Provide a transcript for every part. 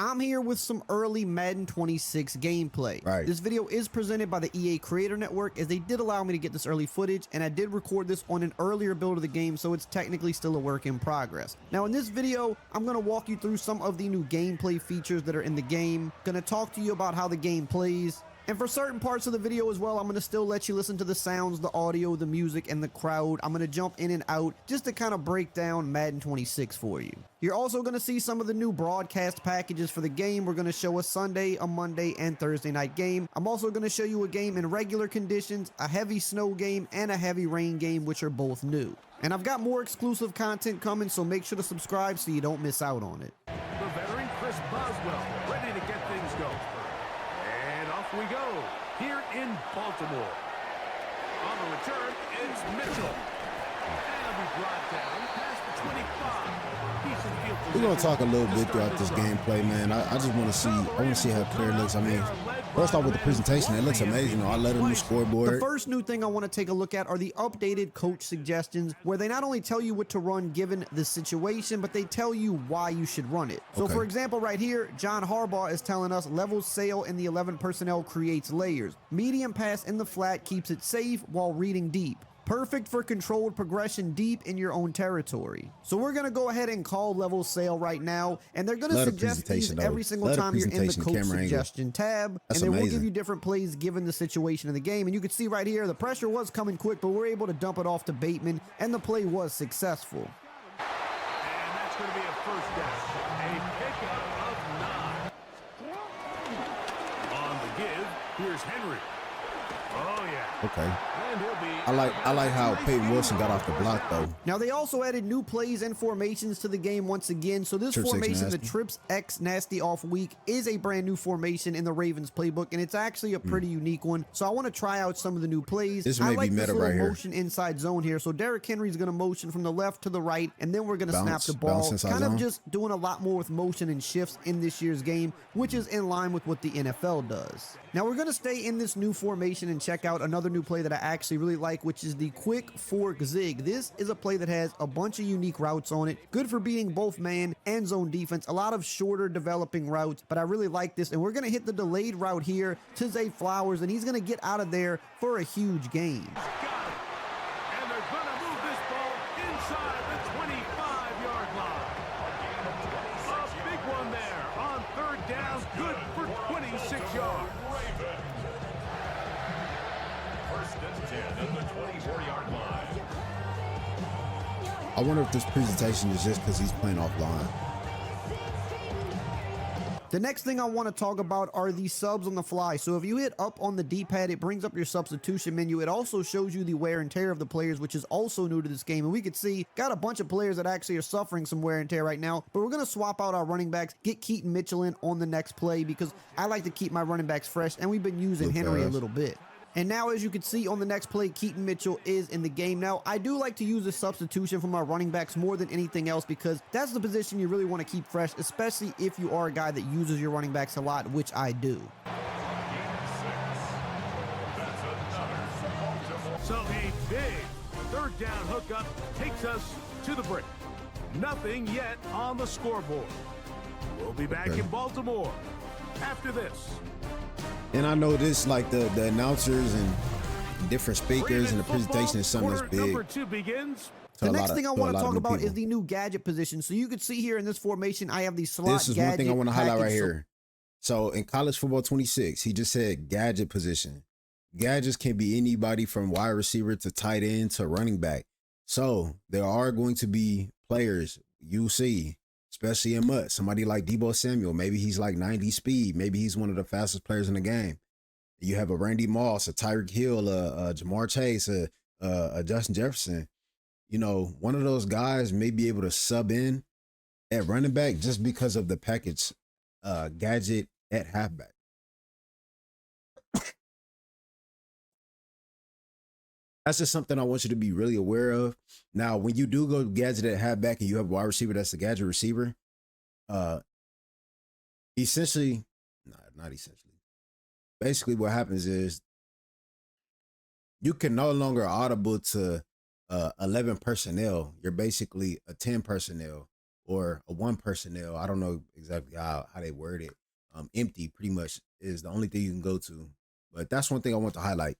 I'm here with some early Madden 26 gameplay. Right. This video is presented by the EA Creator Network, as they did allow me to get this early footage, and I did record this on an earlier build of the game, so it's technically still a work in progress. Now in this video, I'm going to walk you through some of the new gameplay features that are in the game, going to talk to you about how the game plays, and for certain parts of the video as well, I'm going to still let you listen to the sounds, the audio, the music, and the crowd. I'm going to jump in and out just to kind of break down Madden 26 for you. You're also going to see some of the new broadcast packages for the game. We're going to show a Sunday, a Monday, and Thursday night game. I'm also going to show you a game in regular conditions, a heavy snow game, and a heavy rain game, which are both new. And I've got more exclusive content coming, so make sure to subscribe so you don't miss out on it. The veteran Chris Boswell, ready to get things going. And off we go, here in Baltimore. On the return, it's Mitchell. And it'll be brought down past the 25. We're gonna talk a little bit throughout this gameplay, man. I just want to see how the player looks. I mean, first off with the presentation, it looks amazing. I love the new scoreboard. The first new thing I want to take a look at are the updated coach suggestions, where they not only tell you what to run given the situation, but they tell you why you should run it. So for example, right here, John Harbaugh is telling us levels sail in the 11 personnel creates layers. Medium pass in the flat keeps it safe while reading deep. Perfect for controlled progression deep in your own territory. So we're going to go ahead and call level sale right now, and they're going to suggest these every single time you're in the coach suggestion tab, and they will give you different plays given the situation of the game. And you can see right here, the pressure was coming quick, but we're able to dump it off to Bateman, and the play was successful. And that's going to be a first down. A pickup of 9. On the give, here's Henry. Oh, yeah. Okay. I like how Peyton Wilson got off the block, though. Now, they also added new plays and formations to the game once again. So this formation, the Trips X Nasty Off Week, is a brand new formation in the Ravens playbook, and it's actually a pretty unique one. So I want to try out some of the new plays. This may be meta right here. Motion inside zone here. So Derrick Henry's going to motion from the left to the right, and then we're going to snap the ball. Kind of just doing a lot more with motion and shifts in this year's game, which is in line with what the NFL does. Now we're going to stay in this new formation and check out another new play that I actually really like, which is the quick fork zig. This is a play that has a bunch of unique routes on it. Good for beating both man and zone defense. A lot of shorter developing routes, but I really like this. And we're going to hit the delayed route here to Zay Flowers, and he's going to get out of there for a huge gain. And they're going to move this ball inside the 25-yard line. A big one there on third down, good for 26 yards. I wonder if this presentation is just because he's playing offline. The next thing I want to talk about are the subs on the fly. So if you hit up on the D-pad, it brings up your substitution menu. It also shows you the wear and tear of the players, which is also new to this game. And we can see, got a bunch of players that actually are suffering some wear and tear right now. But we're going to swap out our running backs, get Keaton Mitchell in on the next play, because I like to keep my running backs fresh, and we've been using Henry a little bit. And now, as you can see on the next play, Keaton Mitchell is in the game. Now, I do like to use a substitution for my running backs more than anything else, because that's the position you really want to keep fresh, especially if you are a guy that uses your running backs a lot, which I do. So a big third down hookup takes us to the break. Nothing yet on the scoreboard. We'll be back in Baltimore after this. And I know this, like the announcers and different speakers and the presentation is something that's big. Number 2 begins. The next thing I want to talk about is the new gadget position. So you can see here in this formation, I have the slot gadget. This is one thing I want to highlight right here. So in college football 26, he just said gadget position. Gadgets can be anybody from wide receiver to tight end to running back. So there are going to be players you see, especially in MUT, somebody like Deebo Samuel. Maybe he's like 90 speed. Maybe he's one of the fastest players in the game. You have a Randy Moss, a Tyreek Hill, a Jamar Chase, a Justin Jefferson. You know, one of those guys may be able to sub in at running back just because of the package gadget at halfback. That's just something I want you to be really aware of. Now, when you do go gadget at halfback and you have a wide receiver that's the gadget receiver, essentially, not essentially. Basically, what happens is you can no longer audible to 11 personnel. You're basically a 10 personnel or a one personnel. I don't know exactly how they word it. Empty pretty much is the only thing you can go to. But that's one thing I want to highlight.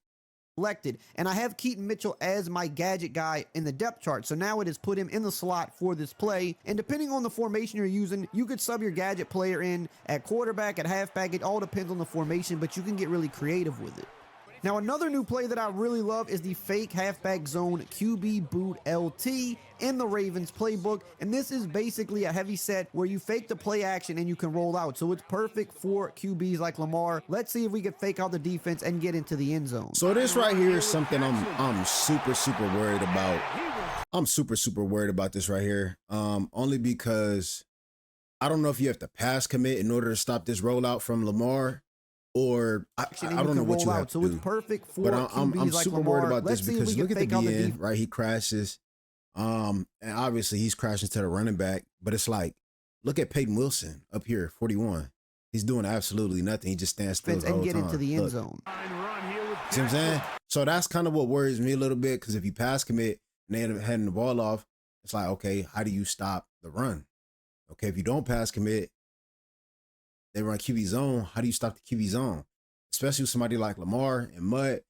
Selected, and I have Keaton Mitchell as my gadget guy in the depth chart, so now it has put him in the slot for this play. And depending on the formation you're using, you could sub your gadget player in at quarterback, at halfback. It all depends on the formation, but you can get really creative with it. Now, another new play that I really love is the fake halfback zone QB boot LT in the Ravens playbook. And this is basically a heavy set where you fake the play action and you can roll out. So it's perfect for QBs like Lamar. Let's see if we can fake out the defense and get into the end zone. So this right here is something I'm super worried about. I'm super worried about this right here. Only because I don't know if you have to pass commit in order to stop this rollout from Lamar. Or I don't know what you have to do. So it's perfect for but I'm QBs like super Lamar. worried about this because look at the DN, right? He crashes. And obviously he's crashing to the running back. But it's like, look at Peyton Wilson up here, 41. He's doing absolutely nothing. He just stands still the whole and get time. into the end zone. See what I'm saying? So that's kind of what worries me a little bit, because if you pass commit and they end up heading the ball off, it's like, okay, how do you stop the run? Okay, if you don't pass commit, they run QB zone. How do you stop the QB zone? Especially with somebody like Lamar and Mutt,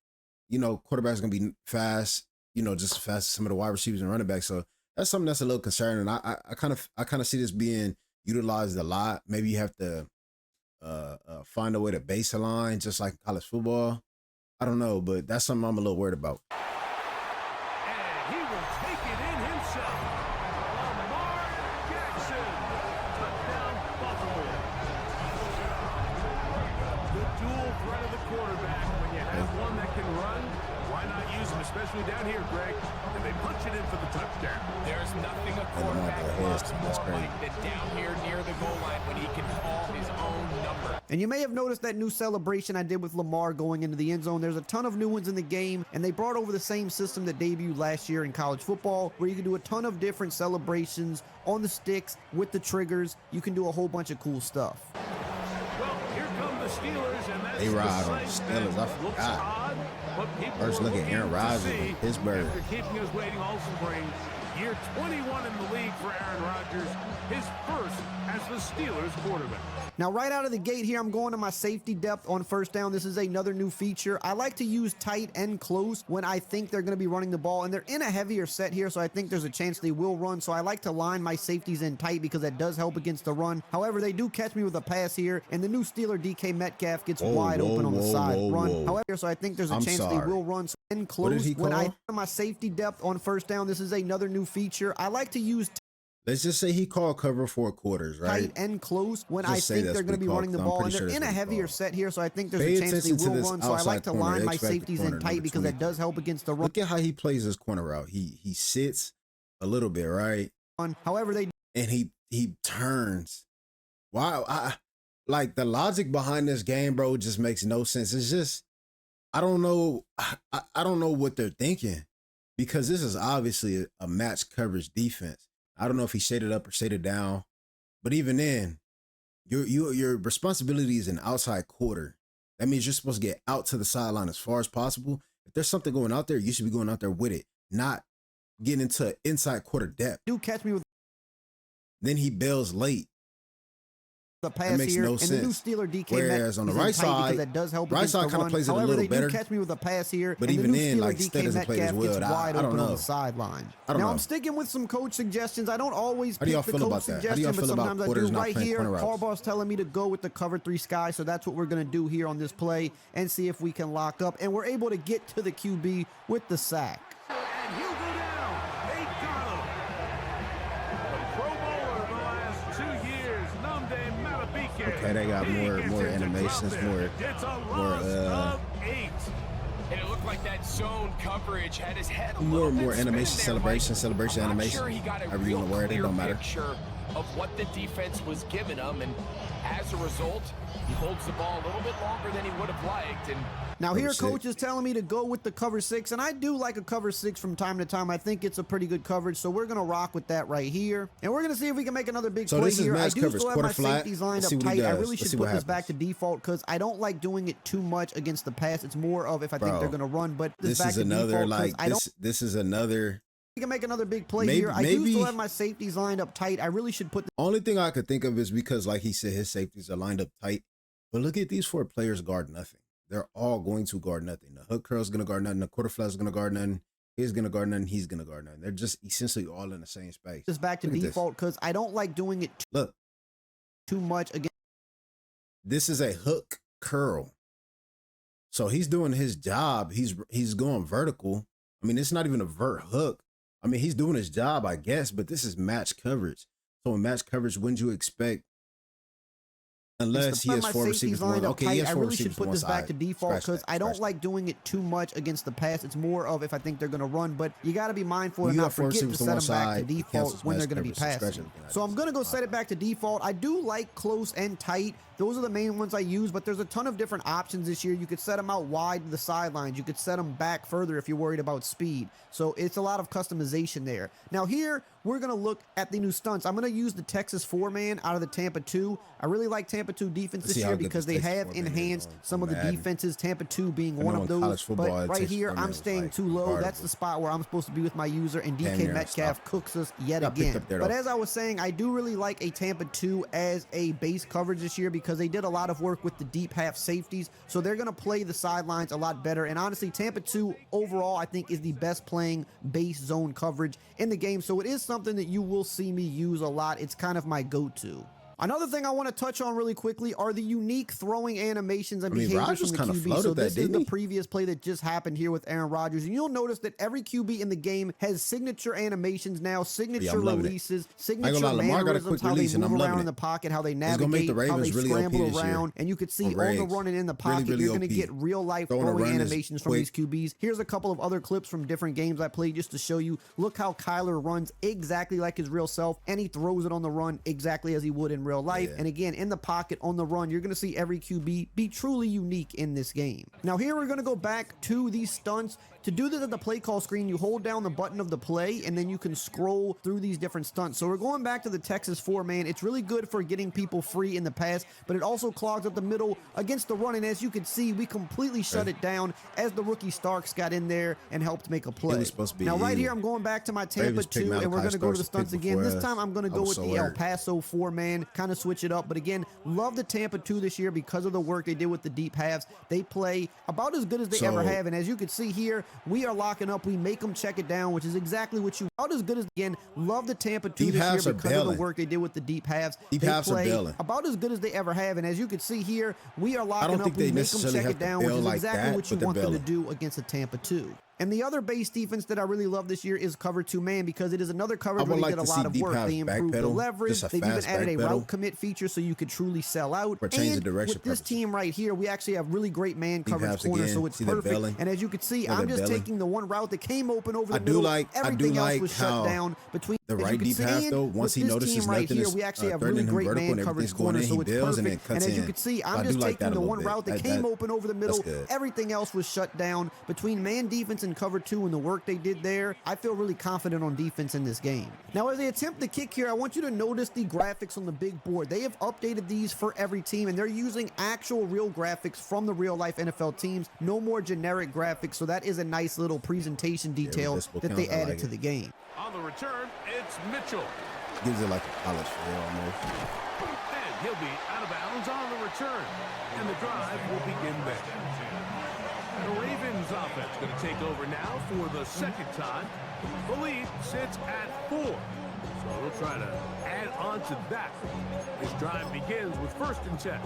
you know, quarterback's going to be fast, you know, just as fast as some of the wide receivers and running backs. So that's something that's a little concerning. I kind of see this being utilized a lot. Maybe you have to find a way to base a line, just like college football. I don't know, but that's something I'm a little worried about. And he will take it in himself. Lamar Jackson. Touchdown, Baltimore. The dual threat of the quarterback. When you have one that can run, why not use him, especially down here, Greg? And they punch it in for the touchdown. There's nothing a quarterback loves more like than down here near the goal line when he can call his own number. And you may have noticed that new celebration I did with Lamar going into the end zone. There's a ton of new ones in the game, and they brought over the same system that debuted last year in college football, where you can do a ton of different celebrations on the sticks with the triggers. You can do a whole bunch of cool stuff. Well, here come the Steelers, and that's A-Rod on the Steelers, I forgot. First look at Aaron Rodgers in Pittsburgh. After keeping us waiting all spring, year 21 in the league for Aaron Rodgers, his first as the Steelers quarterback. Now, right out of the gate here, I'm going to my safety depth on first down. This is another new feature. I like to use tight and close when I think they're going to be running the ball, and they're in a heavier set here, so I think there's a chance they will run. So I like to line my safeties in tight because that does help against the run. However, they do catch me with a pass here, and the new Steeler DK Metcalf gets wide open on the side run. However, so I think there's a chance they will run. So in close when I my safety depth on first down. This is another new feature. I like to use let's just say he called cover 4 quarters, right? Tight and close when I think they're going to be running the ball, and they're in a heavier set here, so I think there's a chance they will run. So I like to line my safeties in tight because that does help against the run. Look at how he plays his corner route. He sits a little bit, right? However, he turns. Wow, like the logic behind this game, bro, just makes no sense. It's just I don't know. I don't know what they're thinking, because this is obviously a match coverage defense. I don't know if he shaded up or shaded down, but even then, your responsibility is an outside quarter. That means you're supposed to get out to the sideline as far as possible. If there's something going out there, you should be going out there with it, not getting into inside quarter depth. Do catch me with. Then he bails late. The pass that makes here, no and sense. the new Steeler DK Whereas on the right side, that does help right side kind of plays it a little better. Catch me with a pass here, but and even the new then, Steeler like DK Stead doesn't play as well. wide I don't open know. on the sideline. I don't know. I'm sticking with some coach suggestions. I don't always pick the coach How suggestion, do but y'all feel about sometimes I do. quarters not Right playing here, corner routes? Harbaugh's telling me to go with the cover 3 sky, so that's what we're going to do here on this play and see if we can lock up. And we're able to get to the QB with the sack. And he'll go down. They got him. The Pro Bowler the last 2 years, Namde Matabike. Okay, they got more animations, more of 8. And it looked like that zone coverage had his head a more little bit animation, spinning there, celebration, I'm animation. Sure he got a However you real want to word it, clear don't matter. picture of what the defense was giving him, and as a result, he holds the ball a little bit longer than he would have liked. And now here, coach is telling me to go with the cover 6, and I do like a cover 6 from time to time. I think it's a pretty good coverage, so we're going to rock with that right here. And we're going to see if we can make another big play here. I do still have my safeties lined up tight. I really should put this back to default because I don't like doing it too much against the pass. It's more of if I think they're going to run, but this is another, like, this is another He can make another big play here. I do still have my safeties lined up tight. I really should put. Only thing I could think of is because, like he said, his safeties are lined up tight. But look at these 4 players guard nothing. They're all going to guard nothing. The hook curl is going to guard nothing. The quarter flat is going to guard nothing. He's going to guard nothing. He's going to guard nothing. They're just essentially all in the same space. This back to default because I don't like doing it too much again. This is a hook curl. So he's doing his job. He's going vertical. I mean, it's not even a vert hook. I mean, he's doing his job, I guess, but this is match coverage. So in match coverage, wouldn't you expect? Unless he has 4 receivers lined up tight. I really should put this back to default because I don't like doing it too much against the pass. It's more of if I think they're going to run, but you got to be mindful and not forget to set them back to default when they're going to be passing. So I'm going to go set it back to default. I do like close and tight. Those are the main ones I use, but there's a ton of different options this year. You could set them out wide to the sidelines. You could set them back further if you're worried about speed. So it's a lot of customization there. Now here, we're going to look at the new stunts. I'm going to use the Texas 4-man out of the Tampa 2. I really like Tampa 2 defense this year because they have enhanced some of the defenses, Tampa 2 being one of those. But right here, I'm staying too low. That's the spot where I'm supposed to be with my user, and DK Metcalf cooks us yet again. But as I was saying, I do really like a Tampa 2 as a base coverage this year because they did a lot of work with the deep half safeties. So they're going to play the sidelines a lot better. And honestly, Tampa 2 overall, I think, is the best playing base zone coverage in the game. So it is something that you will see me use a lot. It's kind of my go-to. Another thing I want to touch on really quickly are the unique throwing animations and behaviors from the QB. So this is the previous play that just happened here with Aaron Rodgers. And you'll notice that every QB in the game has signature animations now, signature releases, signature mannerisms, how they move around in the pocket, how they navigate, how they scramble around. And you could see on the run and in the pocket, you're going to get real life throwing animations from these QBs. Here's a couple of other clips from different games I played just to show you. Look how Kyler runs exactly like his real self, and he throws it on the run exactly as he would in real life. And again, in the pocket on the run, you're going to see every QB be truly unique in this game. Now here we're going to go back to these stunts. To do this at the play call screen, you hold down the button of the play and then you can scroll through these different stunts. So we're going back to the Texas 4-man. It's really good for getting people free in the pass, but it also clogs up the middle against the run. And as you can see, we completely shut it down as the rookie Starks got in there and helped make a play. Now right here, I'm going back to my Tampa 2 and we're going to go to the stunts again. This time I'm going to go with the El Paso 4-man, kind of switch it up. But again, love the Tampa 2 this year because of the work they did with the deep halves. They play about as good as they ever have. And as you can see here, we are locking up. We make them check it down, which is exactly what you about as good as. Again, love the Tampa 2 this year because of the work they did with the deep halves. They play about as good as they ever have. And as you can see here, we are locking up. We make them check it down, which is exactly what you want them to do against a Tampa 2. And the other base defense that I really love this year is cover 2-man because it is another coverage where they did a lot of work. They improved the leverage. They've even added a route commit feature so you could truly sell out. And with this team right here, we actually have really great man coverage corners, so it's perfect. And as you can see, I'm just taking the one route that came open over the middle. Everything else was shut down between the right deep half though. Once he notices right here, we actually have really great man coverage corners, so it's perfect. And as you can see, I'm just taking the one route that came open over the middle. Everything else was shut down between man defense and cover 2 and the work they did there. I feel really confident on defense in this game. Now, as they attempt the kick here, I want you to notice the graphics on the big board. They have updated these for every team, and they're using actual real graphics from the real life NFL teams. No more generic graphics, so that is a nice little presentation detail that they added to the game. On the return, it's Mitchell. Gives it like a college feel almost. And he'll be out of bounds on the return. And the drive will begin there. The Ravens offense going to take over now for the second time. The lead sits at 4. So we'll try to add on to that. This drive begins with 1st and 10.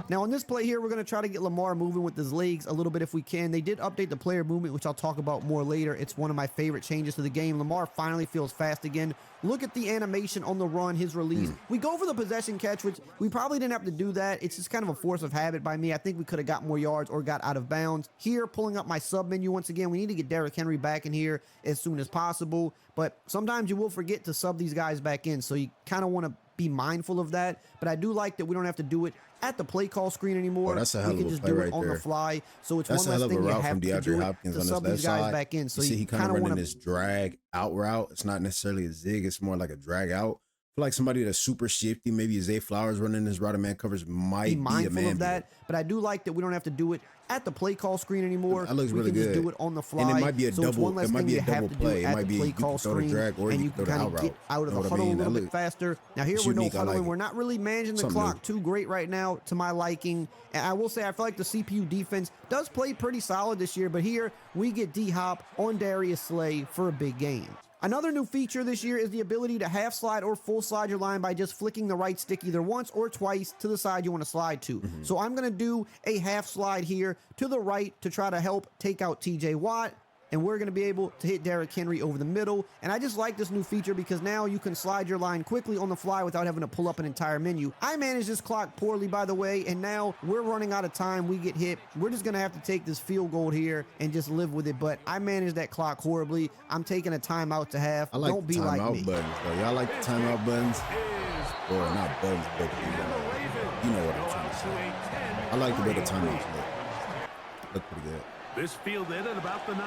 Now on this play here, we're going to try to get Lamar moving with his legs a little bit if we can. They did update the player movement, which I'll talk about more later. It's one of my favorite changes to the game. Lamar finally feels fast again. Look at the animation on the run, his release. We go for the possession catch, which we probably didn't have to do that. It's just kind of a force of habit by me. I think we could have got more yards or got out of bounds. Here, pulling up my sub menu once again. We need to get Derrick Henry back in here as soon as possible. But sometimes you will forget to sub these guys back in, so you kind of want to be mindful of that. But I do like that we don't have to do it at the play call screen anymore. That's a hell of a play right there. We can just do it on the fly. So it's one less thing you have to do to sub these guys back in. So you see he kind of running this drag out route. It's not necessarily a zig. It's more like a drag out. feel like somebody that's super shifty, maybe Zay Flowers running his route of man coverage might be be a mindful man of that, but I do like that we don't have to do it at the play call screen anymore. That looks we really can good. just do it on the fly. And it might be a so it's double. one less It might thing be you a have double to play. do It at might the be play you call can throw the screen, drag or and you you can can throw the kind out of route. get out of the You know what I huddle mean? a That little bit look- faster. Now here it's we're no unique. I like huddling. it. We're not really managing the Something clock new. too great right now to my liking. And I will say I feel like the CPU defense does play pretty solid this year, but here we get D-Hop on Darius Slay for a big game. Another new feature this year is the ability to half slide or full slide your line by just flicking the right stick either once or twice to the side you want to slide to. So I'm going to do a half slide here to the right to try to help take out TJ Watt. And we're going to be able to hit Derrick Henry over the middle. And I just like this new feature because now you can slide your line quickly on the fly without having to pull up an entire menu. I managed this clock poorly, by the way, and now we're running out of time. We get hit. We're just going to have to take this field goal here and just live with it. But I managed that clock horribly. I'm taking a timeout to half. I like Don't the be like timeout me. buttons, though. Y'all like the timeout buttons? Or not buttons, but you know what I'm trying to say. I like the way the timeouts look pretty good. This fielded at about the 9.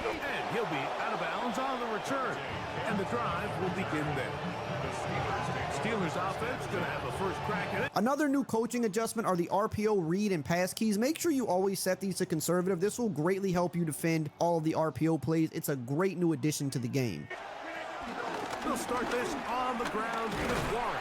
And he'll be out of bounds on the return. And the drive will begin there. Steelers offense going to have a first crack at it. Another new coaching adjustment are the RPO read and pass keys. Make sure you always set these to conservative. This will greatly help you defend all of the RPO plays. It's a great new addition to the game. We'll start this on the ground with Warren.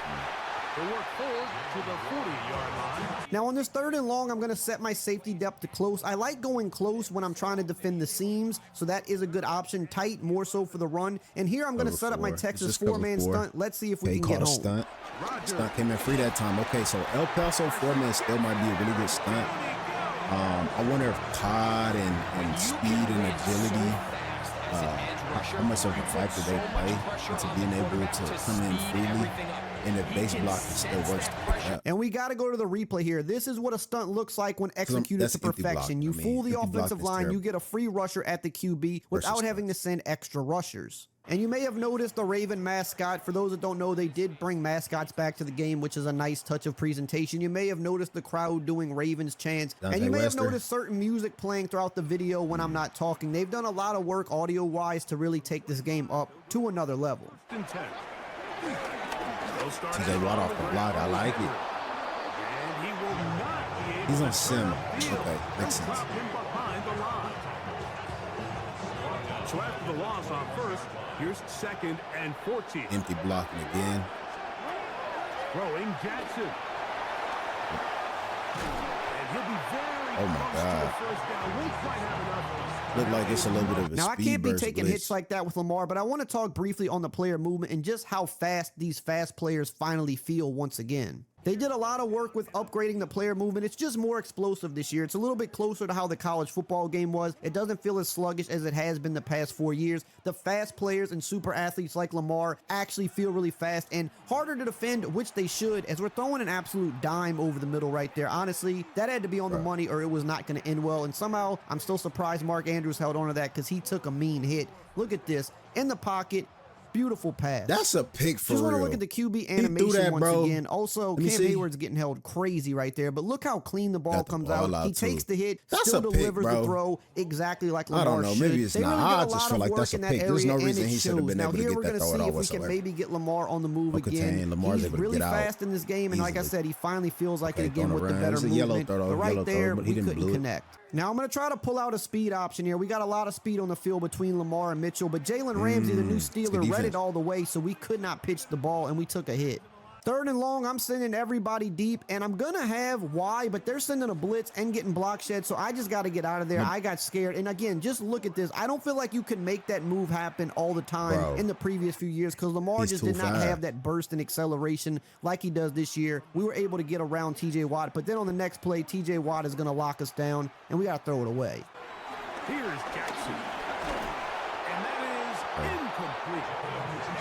They'll work forward to the 40-yard line. Now on this 3rd and long, I'm going to set my safety depth to close. I like going close when I'm trying to defend the seams, so that is a good option. Tight, more so for the run. And here I'm going to set up my Texas 4-man stunt. Let's see if we can get home. Stunt. Stunt came in free that time. Okay, so El Paso 4-man still might be a really good stunt. I wonder if Todd and speed and agility, how much of a factor they play into being able to come in freely. And the base block still works to pick up. And we got to go to the replay here. This is what a stunt looks like when executed to perfection. You fool the offensive line, you get a free rusher at the QB without having to send extra rushers. And you may have noticed the Raven mascot. For those that don't know, they did bring mascots back to the game, which is a nice touch of presentation. You may have noticed the crowd doing Ravens chants. And you may have noticed certain music playing throughout the video when I'm not talking. They've done a lot of work audio-wise to really take this game up to another level. TJ Watt off the block. I like it. He's on sim. Okay, makes sense. So after the loss on first, here's 2nd and 14. Empty blocking again. Throwing Jackson. And he'll be very Oh my God. first down. Won't quite have enough. Look like it's a little bit of a Now, I speed can't be burst taking glitch. hits like that with Lamar, but I want to talk briefly on the player movement and just how fast these fast players finally feel once again. They did a lot of work with upgrading the player movement. It's just more explosive this year. It's a little bit closer to how the college football game was. It doesn't feel as sluggish as it has been the past 4 years. The fast players and super athletes like Lamar actually feel really fast and harder to defend, which they should, as we're throwing an absolute dime over the middle right there. Honestly, that had to be on the money or it was not going to end well. And somehow, I'm still surprised Mark Andrews held on to that because he took a mean hit. Look at this. In the pocket. Beautiful pass. That's a pick for Just real. want to look at the QB animation once bro. again. Also, Cam Hayward's getting held crazy right there, but look how clean the ball comes out. He takes the hit, still delivers the throw exactly like Lamar I don't know. should. Maybe it's not. I just feel like that's a pick. There's no reason he should have been now able to here get we're that going to throw see at all if we can whatsoever. maybe get Lamar on the move again. Lamar's He's able to really get out fast in this game, and like I said, he finally feels like it again with the better movement. But right there, we couldn't connect. Now, I'm going to try to pull out a speed option here. We got a lot of speed on the field between Lamar and Mitchell, but Jalen Ramsey, the new Steeler, read it all the way, so we could not pitch the ball, and we took a hit. 3rd and long, I'm sending everybody deep, and I'm going to have Y, but they're sending a blitz and getting block shed, so I just got to get out of there. I got scared. And again, just look at this. I don't feel like you can make that move happen all the time in the previous few years because Lamar just did not have that burst and acceleration like he does this year. We were able to get around TJ Watt, but then on the next play, TJ Watt is going to lock us down, and we got to throw it away. Here's Jackson. And that is incomplete.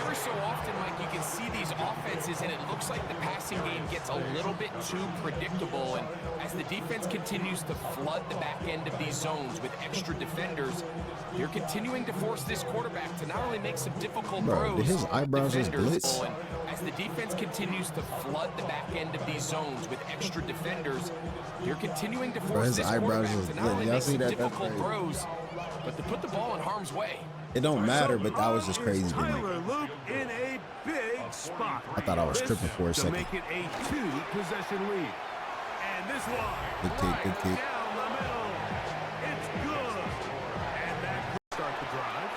Every so often, Mike, you can see these offenses, and it looks like the passing game gets a little bit too predictable. And as the defense continues to flood the back end of these zones with extra defenders, you're continuing to force this quarterback to not only make some difficult throws, his eyebrows just blitz. as the defense continues to flood the back end of these zones with extra defenders, you're continuing to force this quarterback to not only make some difficult throws, but to put the ball in harm's way. It don't matter, but that was just crazy to me. Tyler Luke in a big spot. I thought I was tripping for a To second. make it a 2-possession lead. And this one. Good kick, good kick. Down the middle. It's good. And that could start the drive.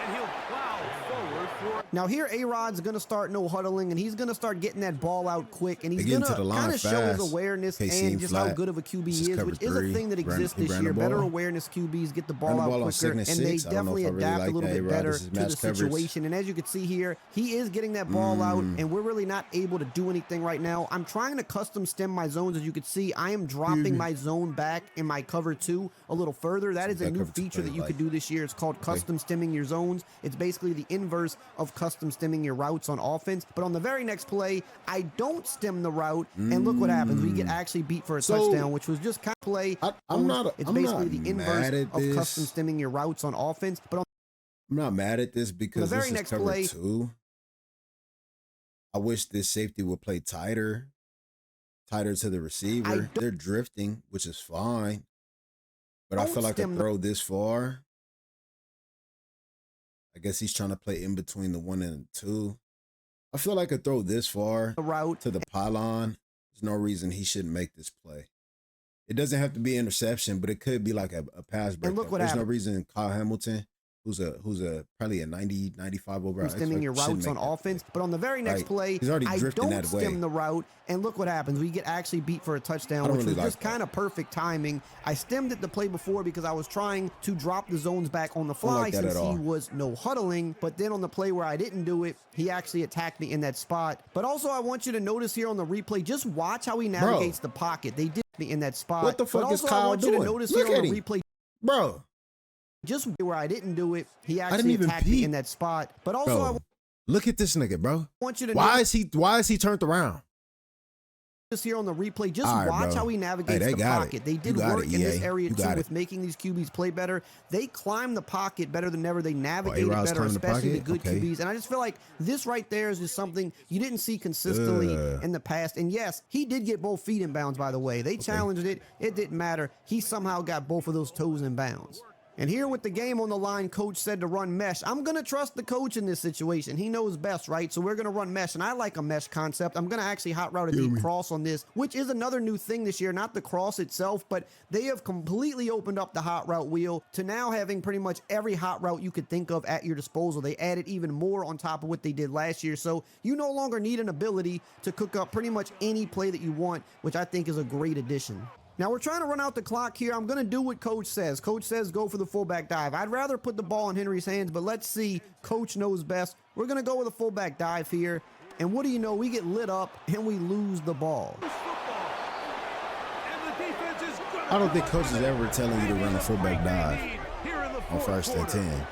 And he'll plow forward for. Now here, A-Rod's going to start no huddling, and he's going to start getting that ball out quick, and he's They get going into the to line kind of show his fast. awareness KC and ain't just how flat. good of a QB This he is is, cover which is a three. thing that exists He this ran the year. Better ball. awareness QBs get the Ran ball the out ball on quicker, and 2nd and they 6. I don't know if definitely I really adapt like a little that, bit A-Rod. better This is to the match coverage. situation. And as you can see here, he is getting that ball out, and we're really not able to do anything right now. I'm trying to custom stem my zones. As you can see, I am dropping my zone back in my cover 2 a little further. That is a new feature that you could do this year. It's called custom stemming your zones. It's basically the inverse of custom stemming your routes on offense. But on the very next play, I don't stem the route, and look what happens. We get actually beat for a touchdown, which was just kind of play. It's basically the inverse of custom stemming your routes on offense. But on I'm not mad at this because the very this is next cover play, 2. I wish this safety would play tighter to the receiver. They're drifting, which is fine. But I feel like a throw this far, I guess he's trying to play in between the 1 and the 2. I feel like a throw this far to the pylon, there's no reason he shouldn't make this play. It doesn't have to be an interception, but it could be like a pass breakup. look what There's happened. no reason Kyle Hamilton, who's probably a 90, 95 overall, stemming your routes on offense. But on the very next play, he's already I drifting don't that way. stem the route, and look what happens. We get actually beat for a touchdown, which was just kind of perfect timing. I stemmed it the play before because I was trying to drop the zones back on the fly since he was no huddling. But then on the play where I didn't do it, he actually attacked me in that spot. But also I want you to notice here on the replay, just watch how he navigates the pocket. They did me in that spot. What the fuck is Kyle I want you doing? to notice Look here at on the him. replay, Bro, just where I didn't do it, he actually attacked me in that spot. But also I look at this nigga, bro. want you to Why is he turned around? This here on the replay, just All right, watch bro. how he navigates the pocket. They did work in this area too with making these QBs play better. They climb the pocket better than ever. They navigate it better, especially the good QBs. And I just feel like this right there is just something you didn't see consistently in the past. And yes, he did get both feet in bounds, by the way. They challenged it. It didn't matter. He somehow got both of those toes in bounds. And here with the game on the line, coach said to run mesh. I'm going to trust the coach in this situation. He knows best, right? So we're going to run mesh, and I like a mesh concept. I'm going to actually hot route a deep cross on this, which is another new thing this year. Not the cross itself, but they have completely opened up the hot route wheel to now having pretty much every hot route you could think of at your disposal. They added even more on top of what they did last year. So you no longer need an ability to cook up pretty much any play that you want, which I think is a great addition. Now we're trying to run out the clock here. I'm going to do what coach says. Coach says go for the fullback dive. I'd rather put the ball in Henry's hands, but let's see. Coach knows best. We're going to go with a fullback dive here. And what do you know? We get lit up and we lose the ball. I don't think coach is ever telling you to run a fullback dive on 1st and 10.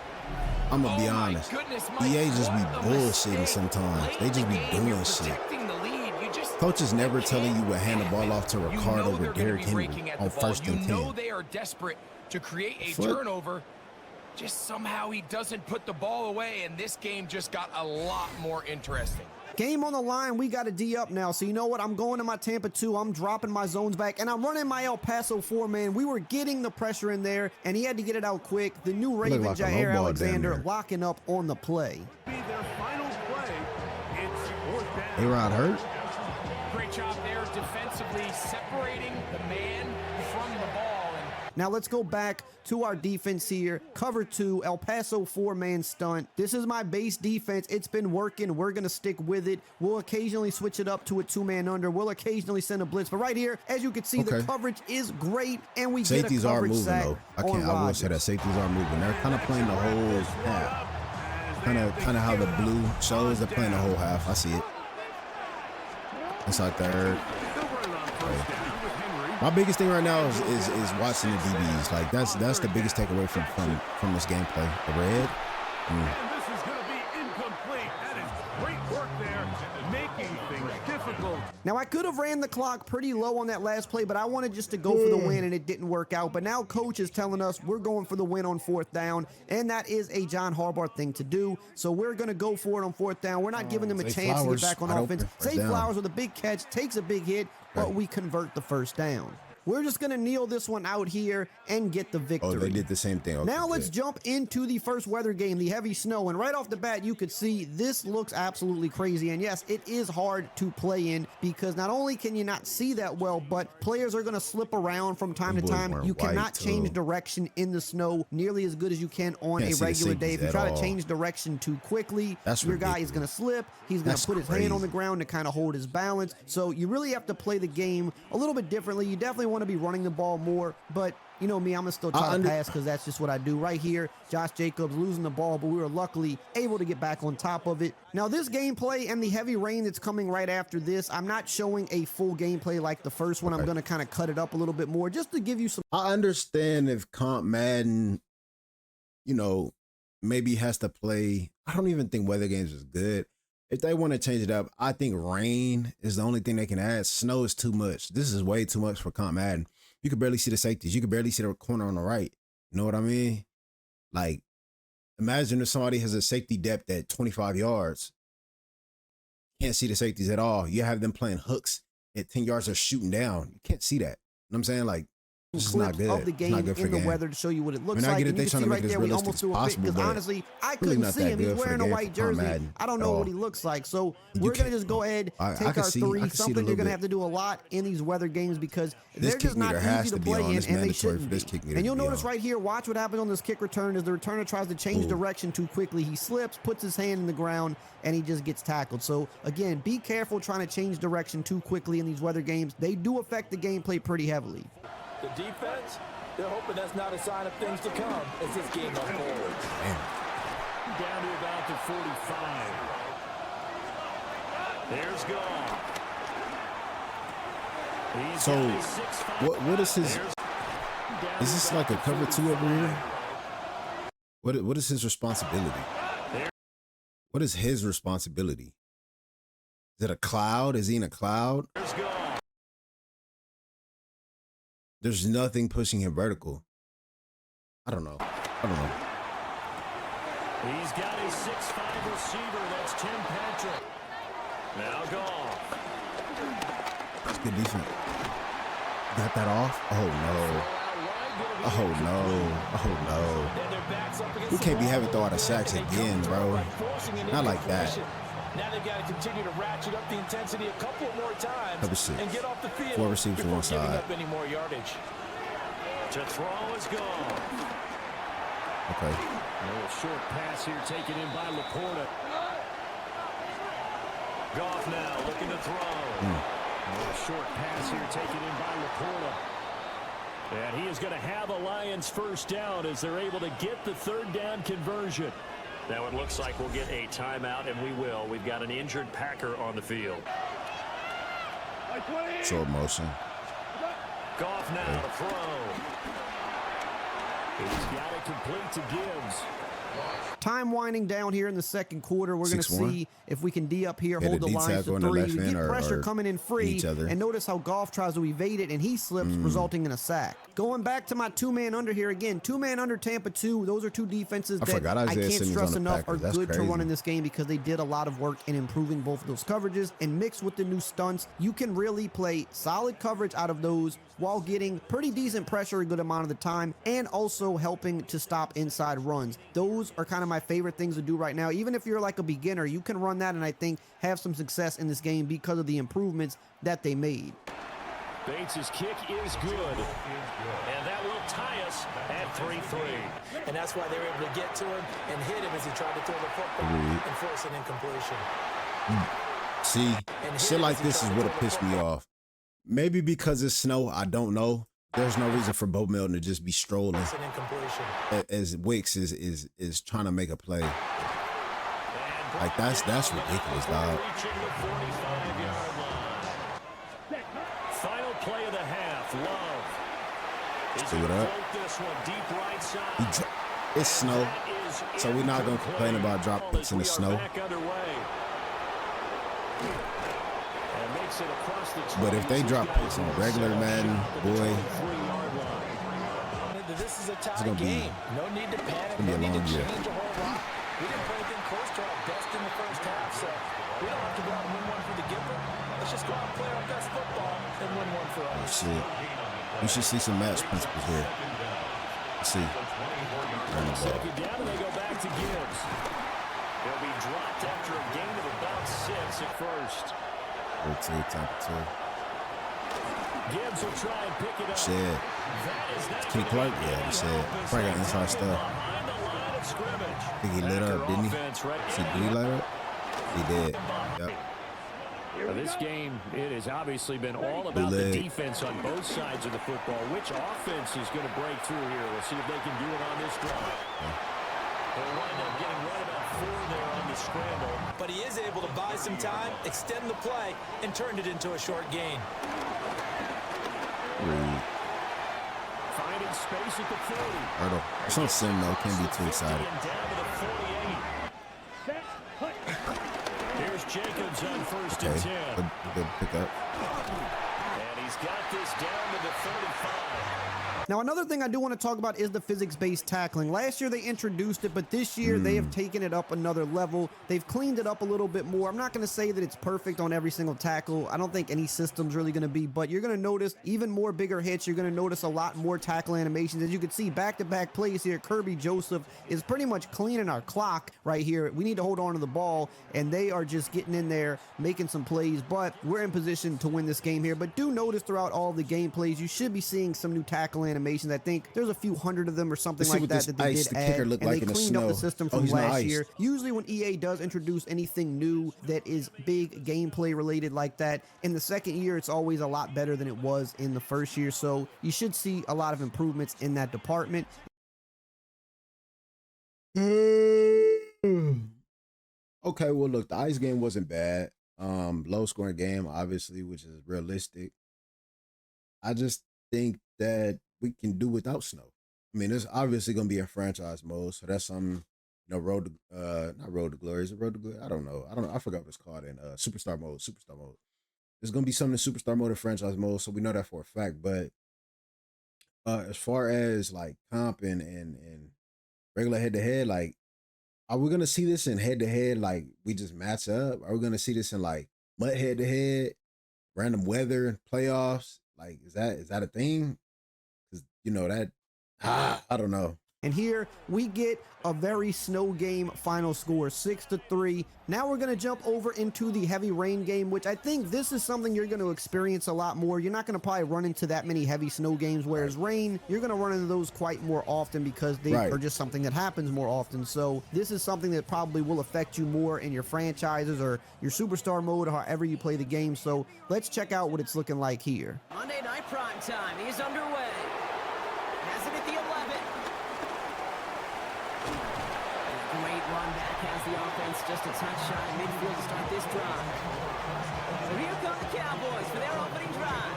I'm going to be honest. EA just be bullshitting sometimes. They just be doing shit. Coach is never telling you to hand the ball off to Ricard over Derrick Henry on 1st and 10. You know they are desperate to create a turnover. Just somehow he doesn't put the ball away, and this game just got a lot more interesting. Game on the line, we got a D up now. So you know what? I'm going to my Tampa 2. I'm dropping my zones back, and I'm running my El Paso 4-man. We were getting the pressure in there, and he had to get it out quick. The new Raven, like Jair Alexander, locking up on the play. A-Rod hurt? Great job there defensively, separating the man from the ball. Now let's go back to our defense here. Cover 2, El Paso 4-man stunt. This is my base defense. It's been working. We're going to stick with it. We'll occasionally switch it up to a 2-man under. We'll occasionally send a blitz. But right here, as you can see, the coverage is great, and we safeties get a are coverage moving, sack though. I will say that safeties are moving. They're kind of playing the whole half. Kind of how the blue shows. They're playing the whole half. I see it. Inside third. Okay. My biggest thing right now is watching the DBs. Like that's the biggest takeaway from this gameplay. The red. And this is going to be incomplete. That is great work there, making things difficult. Now, I could have ran the clock pretty low on that last play, but I wanted just to go for the win, and it didn't work out. But now coach is telling us we're going for the win on 4th down, and that is a John Harbaugh thing to do. So we're going to go for it on 4th down. We're not giving them a chance to get back on offense. Zay Flowers with a big catch, takes a big hit, but we convert the 1st down. we're just going to kneel this one out here and get the victory. Oh, they did the same thing. Okay, now let's jump into the first weather game, the heavy snow. And right off the bat, you could see this looks absolutely crazy. And yes, it is hard to play in because not only can you not see that well, but players are going to slip around from time to time. You cannot change direction in the snow nearly as good as you can on a regular day. If you try to change direction too quickly, your guy is going to slip. He's going to put his hand on the ground to kind of hold his balance. So you really have to play the game a little bit differently. You definitely want to be running the ball more, but you know me, I'm going to still try to pass because that's just what I do. Right here, Josh Jacobs losing the ball, but we were luckily able to get back on top of it. Now, this gameplay and the heavy rain that's coming right after this, I'm not showing a full gameplay like the first one. I'm going to kind of cut it up a little bit more just to give you some. I understand if Comp Madden, you know, maybe has to play. I don't even think weather games is good. If they want to change it up, I think rain is the only thing they can add. Snow is too much. This is way too much for Comp Madden. You can barely see the safeties. You can barely see the corner on the right. You know what I mean? Like, imagine if somebody has a safety depth at 25 yards. Can't see the safeties at all. You have them playing hooks at 10 yards or shooting down. You can't see that. You know what I'm saying? Like, it's not good. Of the game in the weather to show you what it looks like. And you can see right there, we almost threw a pick because honestly, I couldn't see him. He's wearing a white jersey. I don't know what he looks like. So we're going to just go ahead, take our three. Something you're going to have to do a lot in these weather games because they're just not easy to play in, and they shouldn't be. And you'll notice right here, watch what happens on this kick return as the returner tries to change direction too quickly. He slips, puts his hand in the ground, and he just gets tackled. So again, be careful trying to change direction too quickly in these weather games. They do affect the gameplay pretty heavily. The defense, they're hoping that's not a sign of things to come as this game unfolds. Down to about the 45. There's Goff. So, what is his? Is this like a cover 2 over here? What is his responsibility? What is his responsibility? Is it a cloud? Is he in a cloud? There's nothing pushing him vertical. I don't know. He's got a 6'5" receiver. That's Tim Patrick. Now Goff. That's good defense. Got that off? Oh, no. Oh, no. Oh, no. We can't be having throw out of sacks again, bro. Not like that. Now they've got to continue to ratchet up the intensity a couple more times and get off the field 4 receivers to one before giving side. up any more yardage. To throw is gone. Okay. A little short pass here taken in by Laporta. Goff now looking to throw. A little short pass here taken in by Laporta. And he is going to have a Lions first down as they're able to get the third down conversion. Now it looks like we'll get a timeout, and we will. We've got an injured Packer on the field. Short motion. Goff now to throw. He's got it complete to Gibbs. Time winding down here in the second quarter. We're going to 6-1. see if we can D up here, Yeah, hold the lines to 3. We get pressure or coming in free, and notice how Goff tries to evade it, and he slips, resulting in a sack. Going back to my 2-man under here again. 2-man under Tampa 2. Those are two defenses that I can't stress enough are good to run in this game because they did a lot of work in improving both of those coverages, and mixed with the new stunts, you can really play solid coverage out of those while getting pretty decent pressure a good amount of the time and also helping to stop inside runs. Those are kind of my favorite things to do right now. Even if you're like a beginner, you can run that and I think have some success in this game because of the improvements that they made. Bates' kick is good. And that will tie us at 3-3. And that's why they were able to get to him and hit him as he tried to throw the football and force an incompletion. See, shit like this is what'll piss me off. Maybe because it's snow, I don't know. There's no reason for Bo Melton to just be strolling as Wicks is trying to make a play. Like that's ridiculous, dog. Final play of the half. Love. See what up? It's snow, so we're not gonna complain about drop picks in the snow. But if they drop picks on regular Madden, boy, this is a tie game. No need to panic. No need to change a whole lot. We didn't play anything close to our best in the first half, so we don't have to go out and win one for the giver. Let's just go out and play our best football and win one for us. Shit. You should see some match principles here. Let's see. Second down, and they go back to Gibbs. He'll be dropped after a gain of about 6 at first. Gibbs will try and pick it up. Shit. Kenny Clark? Yeah, he said. Probably got inside stuff. I think he lit up, didn't he? Did he light up? He did. Yep. This game, it has obviously been all about the defense on both sides of the football. Which offense is going to break through here? We'll see if they can do it on this drive. They'll wind up getting right about 4 there on the scramble. But he is able to buy some time, extend the play, and turn it into a short gain. Finding space at the 40. Hurdle. It's on sim though. Can't be too excited. Down to the 48. Here's Jacobs on first and 10. Good pickup. And he's got this down to the 35. Now, another thing I do want to talk about is the physics-based tackling. Last year they introduced it, but this year they have taken it up another level. They've cleaned it up a little bit more. I'm not going to say that it's perfect on every single tackle. I don't think any system's really going to be, but you're going to notice even more bigger hits. You're going to notice a lot more tackle animations. As you can see, back-to-back plays here. Kirby Joseph is pretty much cleaning our clock right here. We need to hold on to the ball, and they are just getting in there, making some plays, but we're in position to win this game here. But do notice throughout all the game plays, you should be seeing some new tackle animations. I think there's a few hundred of them or something like that that they did add, and they cleaned up the system from last year. Usually when EA does introduce anything new that is big gameplay related like that, in the second year it's always a lot better than it was in the first year, so you should see a lot of improvements in that department. Okay, well look, the ice game wasn't bad. Low scoring game, obviously, which is realistic. I just think that we can do without snow. I mean, it's obviously going to be a franchise mode, so that's some, not road to glory. Is it road to glory? I don't know. I forgot what it's called in superstar mode. There's going to be something in superstar mode and franchise mode, so we know that for a fact. But as far as like comp and regular head to head, like, are we going to see this in head to head? Like we just match up? Are we going to see this in like mud head to head, random weather, playoffs? Like, is that a thing? Because, you know, that, I don't know. And here we get a very snow game final score, 6-3. Now we're going to jump over into the heavy rain game, which I think this is something you're going to experience a lot more. You're not going to probably run into that many heavy snow games, whereas rain, you're going to run into those quite more often because they are just something that happens more often. So this is something that probably will affect you more in your franchises or your superstar mode, or however you play the game. So let's check out what it's looking like here. Monday night prime time is underway. Has it at the 11. Great run back, has the offense just a touch shy of midfield to start this drive. So here come the Cowboys for their opening drive.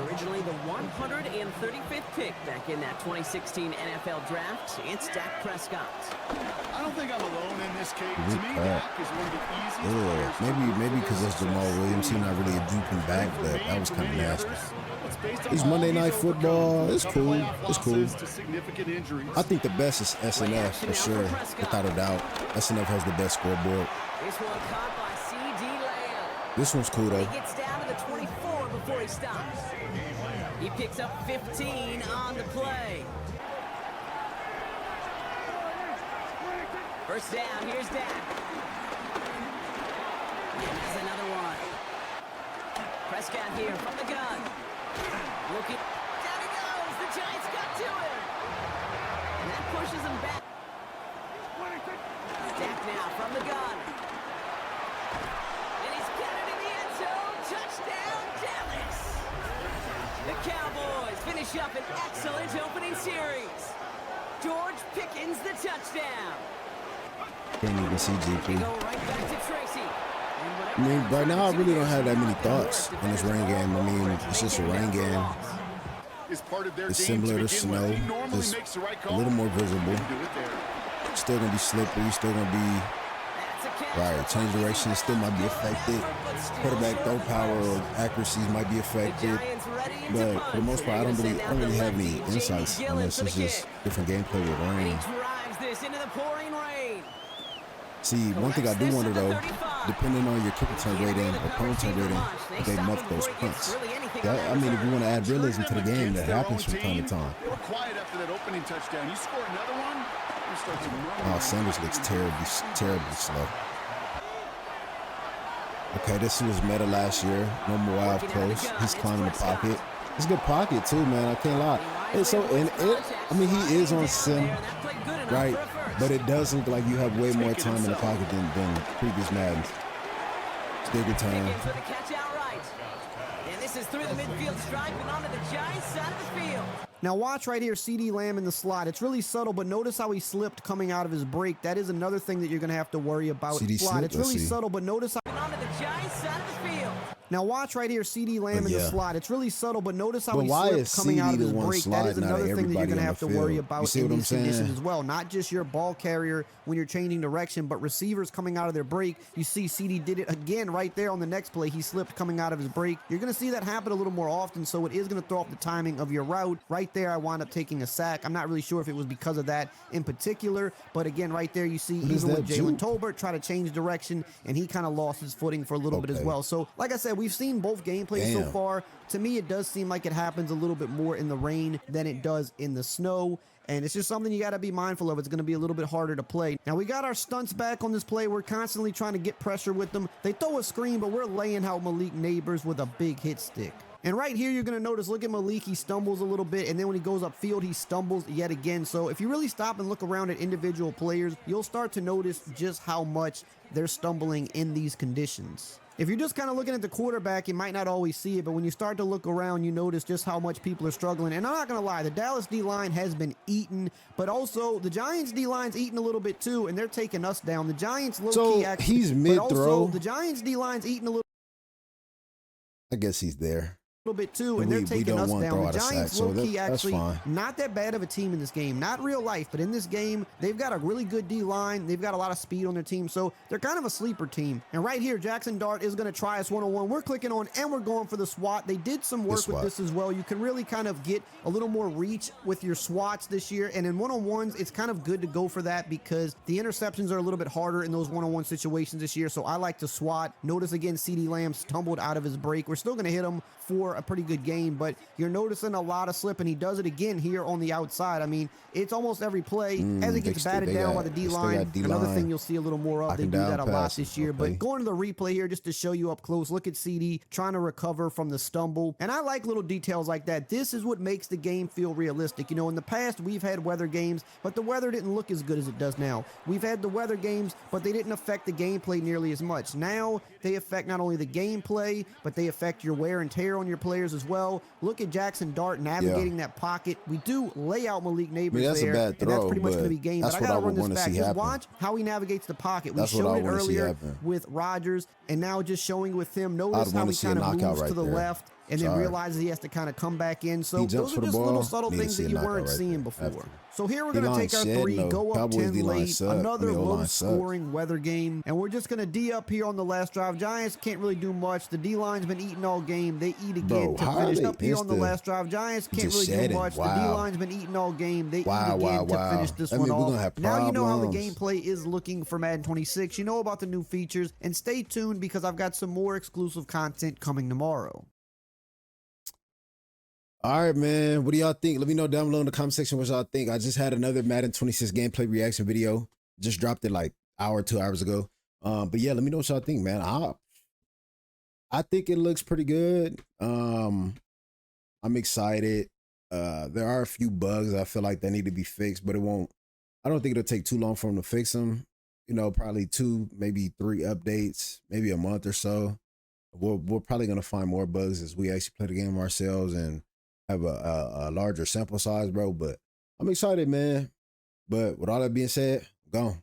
Originally the 135th pick back in that 2016 NFL draft, it's Dak Prescott. I don't think I'm alone in this case. To me, Dak is one of the easiest players. Maybe because it's Jamal Williams, he's not really a drooping back, but that was kind of nasty. It's Monday Night Football. It's cool. It's cool. I think the best is SNF for sure, without a doubt. SNF has the best scoreboard. This one caught by C.D. Lamb. This one's cool though. He gets down to the 24 before he stops. He picks up 15 on the play. First down, here's Dak. And there's another one. Prescott here from the gun. Looking, down he goes. The Giants got to him. And that pushes him back. Dak now from the gun. And he's got it in the end zone. Touchdown, Dallas. The Cowboys finish up an excellent opening series. George Pickens the touchdown. Can't even see GP. Go right back to Tracy. I mean, right now I really don't have that many thoughts on this rain game. I mean, it's just a rain game. It's similar to snow, just a little more visible. Still gonna be slippery, still gonna be right. Change direction still might be affected. Quarterback throw power or accuracies might be affected. But for the most part, I don't really have any insights unless it's just different gameplay with rain. See, one thing I do wonder though, depending on your kick return rating, opponent turn rating, they muff those punts. I mean, if you want to add realism to the game, that happens from time to time. We're quiet after that opening touchdown. You score another one, you start to murmur. Oh, Sanders looks terribly slow. Okay, this was meta last year. No more wild close. He's climbing the pocket. It's a good pocket too, man. I can't lie. And so, I mean, he is on sim, right? But it does look like you have way more time in the pocket than previous Maddens. Still good time. And this is through the midfield stripe and onto the Giants side of the field. Now watch right here, CeeDee Lamb in the slot. It's really subtle, but notice how he slipped coming out of his break. That is another thing that you're going to have to worry about. Slot. It's really subtle, but notice how... onto the Giants side of the field. Now watch right here, CeeDee Lamb in the slot. It's really subtle, but notice how he why slipped coming out of his break. That is another thing that you're going to have to worry You about see in what I'm these saying? conditions as well. Not just your ball carrier when you're changing direction, but receivers coming out of their break. You see CeeDee did it again right there on the next play. He slipped coming out of his break. You're going to see that happen a little more often, so it is going to throw off the timing of your route. Right there, I wound up taking a sack. I'm not really sure if it was because of that in particular, but again, right there, you see even with Jalen Tolbert try to change direction, and he kind of lost his footing for a little bit as well. So, like I said, we've seen both gameplays so far. To me, it does seem like it happens a little bit more in the rain than it does in the snow. And it's just something you got to be mindful of. It's going to be a little bit harder to play. Now, we got our stunts back on this play. We're constantly trying to get pressure with them. They throw a screen, but we're laying out Malik Neighbors with a big hit stick. And right here, you're going to notice, look at Malik, he stumbles a little bit, and then when he goes upfield, he stumbles yet again. So if you really stop and look around at individual players, you'll start to notice just how much they're stumbling in these conditions. If you're just kind of looking at the quarterback, you might not always see it, but when you start to look around, you notice just how much people are struggling. And I'm not going to lie, the Dallas D-line has been eaten, but also the Giants D-line's eating a little bit too, and they're taking us down. The Giants low-key actually, he's mid-throw. But also the Giants D-line's eating a little. I guess he's there. Little bit too, and they're taking us down. The Giants low-key actually fine. Not that bad of a team in this game. Not real life, but in this game, they've got a really good D-line. They've got a lot of speed on their team, so they're kind of a sleeper team. And right here, Jackson Dart is going to try us one-on-one. We're clicking on, and we're going for the SWAT. They did some work with this as well. You can really kind of get a little more reach with your SWATs this year, and in one-on-ones, it's kind of good to go for that because the interceptions are a little bit harder in those one-on-one situations this year, so I like to SWAT. Notice again, CeeDee Lamb stumbled out of his break. We're still going to hit him for a pretty good game, but you're noticing a lot of slip, and he does it again here on the outside. I mean, it's almost every play as it gets batted down by the D-line. Another thing you'll see a little more of. They do that a lot this year, but going to the replay here just to show you up close, look at CeeDee trying to recover from the stumble, and I like little details like that. This is what makes the game feel realistic. You know, in the past, we've had weather games, but the weather didn't look as good as it does now. We've had the weather games, but they didn't affect the gameplay nearly as much. Now, they affect not only the gameplay, but they affect your wear and tear on your players as well. Look at Jackson Dart navigating that pocket. We do lay out Malik Neighbors there, and that's pretty much going to be game. But I got to run this back. Just watch how he navigates the pocket. We showed it earlier with Rodgers, and now just showing with him. Notice how he kind of moves to the left and then realizes he has to kind of come back in. So those are just little subtle things that you weren't seeing before. So here we're going to take our three, go up 10 late, another low-scoring weather game, and we're just going to D up here on the last drive. Giants can't really do much. The D-line's been eating all game. They eat again to finish up here on the last drive. Giants can't really do much. The D-line's been eating all game. They eat again to finish this one off. Now you know how the gameplay is looking for Madden 26. You know about the new features, and stay tuned because I've got some more exclusive content coming tomorrow. All right, man. What do y'all think? Let me know down below in the comment section what y'all think. I just had another Madden 26 gameplay reaction video. Just dropped it like an hour, 2 hours ago. But yeah, let me know what y'all think, man. I think it looks pretty good. I'm excited. There are a few bugs I feel like that need to be fixed, but I don't think it'll take too long for them to fix them. You know, probably 2, maybe 3 updates, maybe a month or so. We're probably going to find more bugs as we actually play the game ourselves and have a larger sample size, bro. But I'm excited, man. But with all that being said, I'm gone.